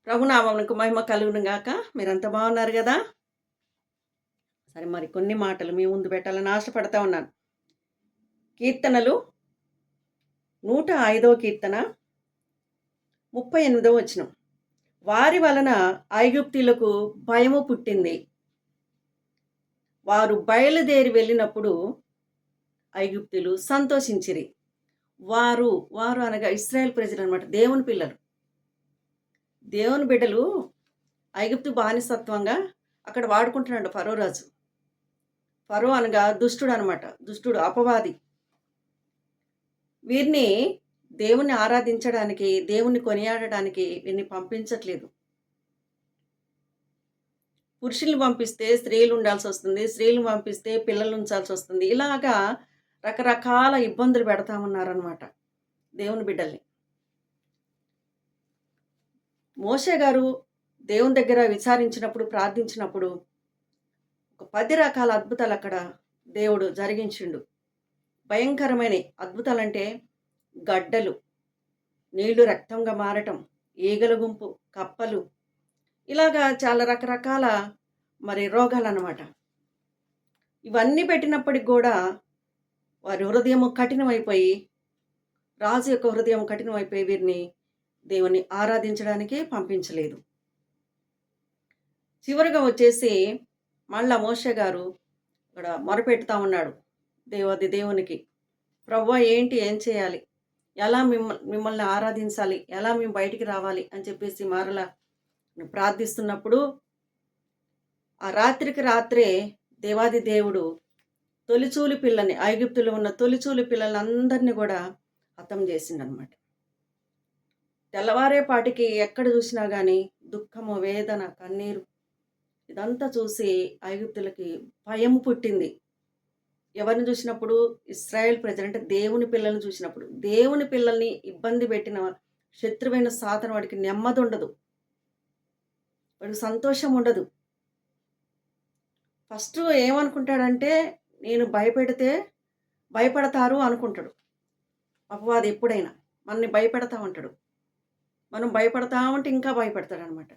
ప్రభునామమునకు మహిమ కలుగును గాక. మీరంతా బాగున్నారు గదా! సరే మరి కొన్ని మాటలు మీ ముందు పెట్టాలని ఆశపడతా ఉన్నాను. కీర్తనలు 105వ కీర్తన 38వ వచనం. వారి వలన ఐగుప్తీయులకు భయము పుట్టింది. వారు బయలుదేరి వెళ్ళినప్పుడు ఐగుప్తీయులు సంతోషించిరి. వారు అనగా ఇశ్రాయేల్ ప్రజలనమాట. దేవుని పిల్లలు. దేవుని బిడ్డలు ఐగుప్తు బానిసత్వంగా అక్కడ వాడుకుంటున్నాడు ఫరో రాజు. ఫరో అనగా దుష్టుడు అనమాట. దుష్టుడు, అపవాది. వీరిని దేవుణ్ణి ఆరాధించడానికి, దేవుణ్ణి కొనియాడడానికి వీరిని పంపించట్లేదు. పురుషుల్ని పంపిస్తే స్త్రీలు ఉండాల్సి వస్తుంది, స్త్రీలను పంపిస్తే పిల్లలు ఉంచాల్సి వస్తుంది. ఇలాగా రకరకాల ఇబ్బందులు పెడతా ఉన్నారనమాట దేవుని బిడ్డల్ని. మోషే గారు దేవుని దగ్గర విచారించినప్పుడు, ప్రార్థించినప్పుడు ఒక 10 రకాల అద్భుతాలు అక్కడ దేవుడు జరిగించిండు. భయంకరమైన అద్భుతాలంటే గడ్డలు, నీళ్లు రక్తంగా మారటం, ఈగల గుంపు, కప్పలు, ఇలాగా చాలా రకరకాల రోగాలన్నమాట. ఇవన్నీ పెట్టినప్పటికి కూడా వారి హృదయము కఠినమైపోయి, రాజు యొక్క హృదయం కఠినమైపోయి వీరిని దేవుని ఆరాధించడానికే పంపించలేదు. చివరిగా వచ్చేసి మళ్ళా మోషే గారు ఇక్కడ మొరపెడుతూ ఉన్నాడు దేవునికి. ప్రభువా ఏం చేయాలి, ఎలా మిమ్మల్ని ఆరాధించాలి, ఎలా మేము బయటికి రావాలి అని చెప్పేసి మరలా ప్రార్థిస్తున్నప్పుడు ఆ రాత్రికి రాత్రే దేవాది దేవుడు తొలిచూలి పిల్లని, ఐగుప్తులో ఉన్న తొలిచూలి పిల్లలందరినీ కూడా హతం చేసిండనమాట. తెల్లవారేపాటికి ఎక్కడ చూసినా కానీ దుఃఖము, వేదన, కన్నీరు, ఇదంతా చూసి ఐగుప్తులకి భయం పుట్టింది. ఎవరిని చూసినప్పుడు? ఇశ్రాయేల్ ప్రజలు, అంటే దేవుని పిల్లల్ని చూసినప్పుడు. దేవుని పిల్లల్ని ఇబ్బంది పెట్టిన శత్రువైన సాతాను వాడికి నెమ్మది ఉండదు, వాడికి సంతోషం ఉండదు. ఫస్ట్ ఏమనుకుంటాడంటే నేను భయపెడితే భయపడతారు అనుకుంటాడు అపవాది. ఎప్పుడైనా మనల్ని భయపెడతా ఉంటాడు, మనం భయపడతా ఉంటే ఇంకా భయపెడతాడనమాట.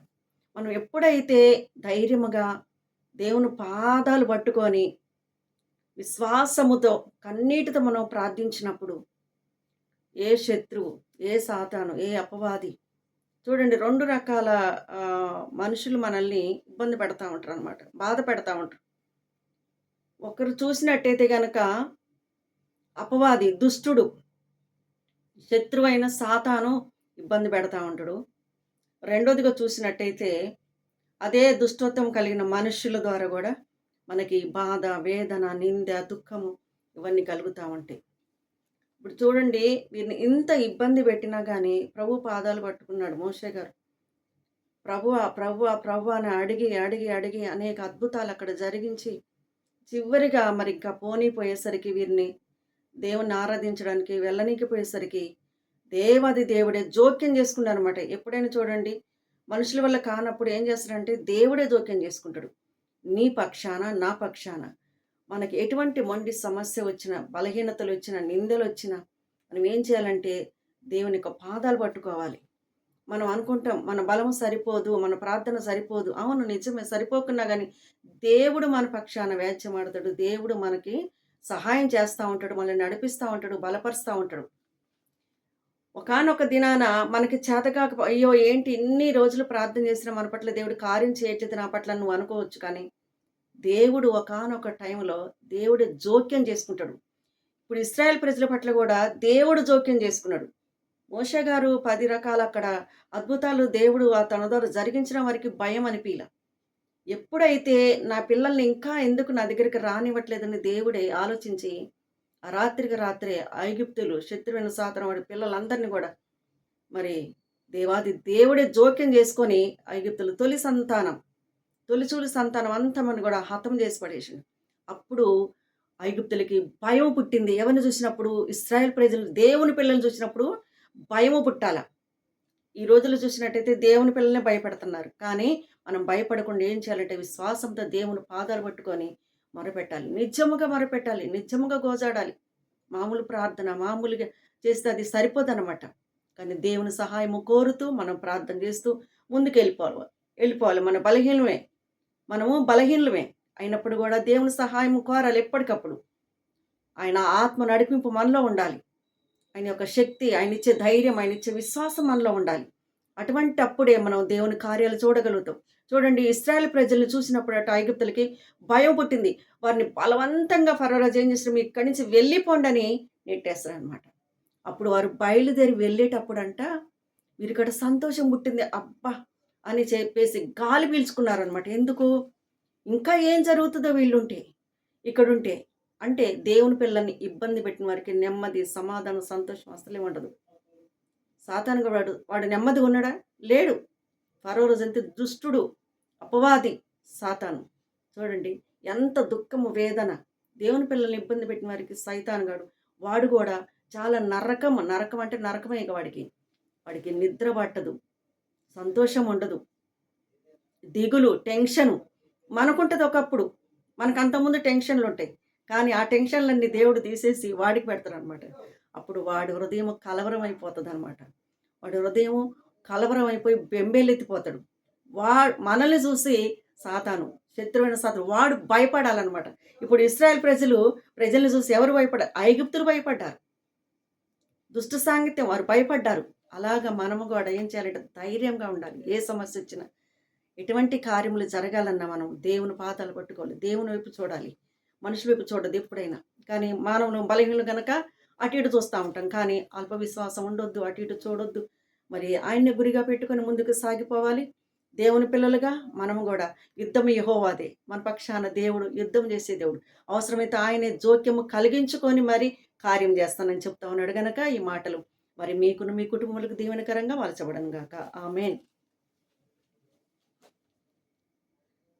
మనం ఎప్పుడైతే ధైర్యముగా దేవుని పాదాలు పట్టుకొని విశ్వాసముతో కన్నీటితో మనం ప్రార్థించినప్పుడు ఏ శత్రువు, ఏ సాతాను, ఏ అపవాది, చూడండి 2 రకాల మనుషులు మనల్ని ఇబ్బంది పెడతా ఉంటారు అనమాట, బాధ పెడతా ఉంటారు. ఒకరు చూసినట్టయితే కనుక అపవాది, దుష్టుడు, శత్రువైన సాతాను ఇబ్బంది పెడతా ఉంటాడు. రెండోదిగా చూసినట్టయితే అదే దుష్టత్వం కలిగిన మనుషుల ద్వారా కూడా మనకి బాధ, వేదన, నింద, దుఃఖము ఇవన్నీ కలుగుతూ ఉంటాయి. ఇప్పుడు చూడండి, వీరిని ఇంత ఇబ్బంది పెట్టినా కానీ ప్రభు పాదాలు పట్టుకున్నాడు మోషే గారు. ప్రభువా ప్రభువా ప్రభు అని అడిగి అడిగి అడిగి అనేక అద్భుతాలు అక్కడ జరిగించి చివరిగా ఇంకా పోనీపోయేసరికి, వీరిని దేవుణ్ణి ఆరాధించడానికి వెళ్ళనీకిపోయేసరికి దేవాది దేవుడే జోక్యం చేసుకున్నాడు అనమాట. ఎప్పుడైనా చూడండి, మనుషుల వల్ల కానప్పుడు ఏం చేస్తాడంటే దేవుడే జోక్యం చేసుకుంటాడు. నీ పక్షాన, నా పక్షాన. మనకి ఎటువంటి మొండి సమస్య వచ్చినా, బలహీనతలు వచ్చినా, నిందలు వచ్చినా మనం ఏం చేయాలంటే దేవుని యొక్క పాదాలు పట్టుకోవాలి. మనం అనుకుంటాం మన బలం సరిపోదు, మన ప్రార్థన సరిపోదు. అవును, నిజమే, సరిపోకున్నా కానీ దేవుడు మన పక్షాన వేద్యమాడతాడు. దేవుడు మనకి సహాయం చేస్తూ ఉంటాడు, మనల్ని నడిపిస్తూ ఉంటాడు, బలపరుస్తూ ఉంటాడు. ఒకానొక దినాన మనకి చేతకాక, అయ్యో ఏంటి ఇన్ని రోజులు ప్రార్థన చేసిన మన పట్ల దేవుడు కార్యం చేయట్లేదు నా పట్ల నువ్వు అనుకోవచ్చు. కానీ దేవుడు ఒకానొక టైంలో దేవుడు జోక్యం చేసుకుంటాడు. ఇప్పుడు ఇశ్రాయేల్ ప్రజల పట్ల కూడా దేవుడు జోక్యం చేసుకున్నాడు. మోషే గారు 10 రకాల అక్కడ అద్భుతాలు దేవుడు తన ద్వారా జరిగించడం వారికి భయం అనిపించల. ఎప్పుడైతే నా పిల్లల్ని ఇంకా ఎందుకు నా దగ్గరికి రానివ్వట్లేదని దేవుడే ఆలోచించి ఆ రాత్రికి రాత్రే ఐగుప్తులు, శత్రువైన సాతాను వాడి పిల్లలందరినీ కూడా దేవాది దేవుడే జోక్యం చేసుకొని ఐగుప్తులు తొలిచూలి సంతానం అంతా మనం కూడా హతం చేసి పడేసింది. అప్పుడు ఐగుప్తులకి భయం పుట్టింది. ఎవరిని చూసినప్పుడు? ఇశ్రాయేల్ ప్రజలు దేవుని పిల్లల్ని చూసినప్పుడు భయము పుట్టాల. ఈ రోజుల్లో చూసినట్టయితే దేవుని పిల్లల్ని భయపెడుతున్నారు. కానీ మనం భయపడకుండా ఏం చేయాలంటే విశ్వాసంతో దేవుని పాదాలు పట్టుకొని మొరపెట్టాలి, నిజముగా మొరపెట్టాలి, నిజముగా గోజాడాలి. మామూలు ప్రార్థన మామూలుగా చేస్తే అది సరిపోదన్నమాట. కానీ దేవుని సహాయము కోరుతూ మనం ప్రార్థన చేస్తూ ముందుకు వెళ్ళిపోవాలి. మనము బలహీనమే అయినప్పుడు కూడా దేవుని సహాయం కోరాలి ఎప్పటికప్పుడు. ఆయన ఆత్మ నడిపింపు మనలో ఉండాలి. ఆయన యొక్క శక్తి, ఆయన ఇచ్చే ధైర్యం, ఆయన ఇచ్చే విశ్వాసం మనలో ఉండాలి. అటువంటి అప్పుడే మనం దేవుని కార్యాలు చూడగలుగుతాం. చూడండి, ఇశ్రాయేల్ ప్రజల్ని చూసినప్పుడు ఐగుప్తులకి భయం పుట్టింది. వారిని బలవంతంగా ఫరో రాజు ఏం చేస్తాడు, ఇక్కడి నుంచి వెళ్ళిపోండి అని నెట్టేస్తారనమాట. అప్పుడు వారు బయలుదేరి వెళ్ళేటప్పుడంట వీరికట సంతోషం పుట్టింది. అబ్బా అని చెప్పేసి గాలి పీల్చుకున్నారనమాట. ఎందుకు? ఇంకా ఏం జరుగుతుందో వీళ్ళుంటే, ఇక్కడుంటే. అంటే దేవుని పిల్లల్ని ఇబ్బంది పెట్టిన వారికి నెమ్మది, సమాధానం, సంతోషం అసలే ఉండదు. సాతానుగా వాడు నెమ్మదిగా ఉన్నాడా? లేడు. ఫరో రోజంతే దుష్టుడు, అపవాది సాతాను. చూడండి ఎంత దుఃఖము, వేదన. దేవుని పిల్లల్ని ఇబ్బంది పెట్టిన వారికి సైతానుగాడు, వాడు కూడా చాలా నరకం అంటే నరకమే. ఇక వాడికి నిద్ర పట్టదు, సంతోషం ఉండదు, దిగులు, టెన్షను. మనకుంటుంది ఒకప్పుడు, మనకు అంతకుముందు టెన్షన్లు ఉంటాయి. కానీ ఆ టెన్షన్లన్నీ దేవుడు తీసేసి వాడికి పెడతారనమాట. అప్పుడు వాడి హృదయం కలవరం అయిపోతుంది అనమాట. వాడి హృదయం కలవరం అయిపోయి బెంబేలెత్తిపోతాడు. మనల్ని చూసి సాతాను, శత్రువైన సాతాను వాడు భయపడాలన్నమాట. ఇప్పుడు ఇశ్రాయేల్ ప్రజల్ని చూసి ఎవరు భయపడారు? ఐగుప్తులు భయపడ్డారు. దుష్ట సాంగత్యం, వారు భయపడ్డారు. అలాగా మనము కూడా ఏం చేయాలంటే ధైర్యంగా ఉండాలి. ఏ సమస్య వచ్చినా, ఎటువంటి కార్యములు జరగాలన్నా మనం దేవుని పాదాలు పట్టుకోవాలి, దేవుని వైపు చూడాలి, మనుషుల వైపు చూడదు ఎప్పుడైనా. కానీ మానవులు బలహీనలు కనుక అటు ఇటు చూస్తూ ఉంటాం. కానీ అల్ప విశ్వాసం ఉండొద్దు, అటు ఇటు చూడొద్దు. మరి ఆయన్ని గురిగా పెట్టుకొని ముందుకు సాగిపోవాలి. దేవుని పిల్లలుగా మనము కూడా యుద్ధం యెహోవాదే, మన పక్షాన దేవుడు యుద్ధం చేసే దేవుడు. అవసరమైతే ఆయనే జోక్యము కలిగించుకొని మరి కార్యం చేస్తానని చెప్తా ఉన్నాడు గనక ఈ మాటలు మరి మీకును మీ కుటుంబాలకు దీవెనకరంగా మలచబడను గాక. ఆమేన్.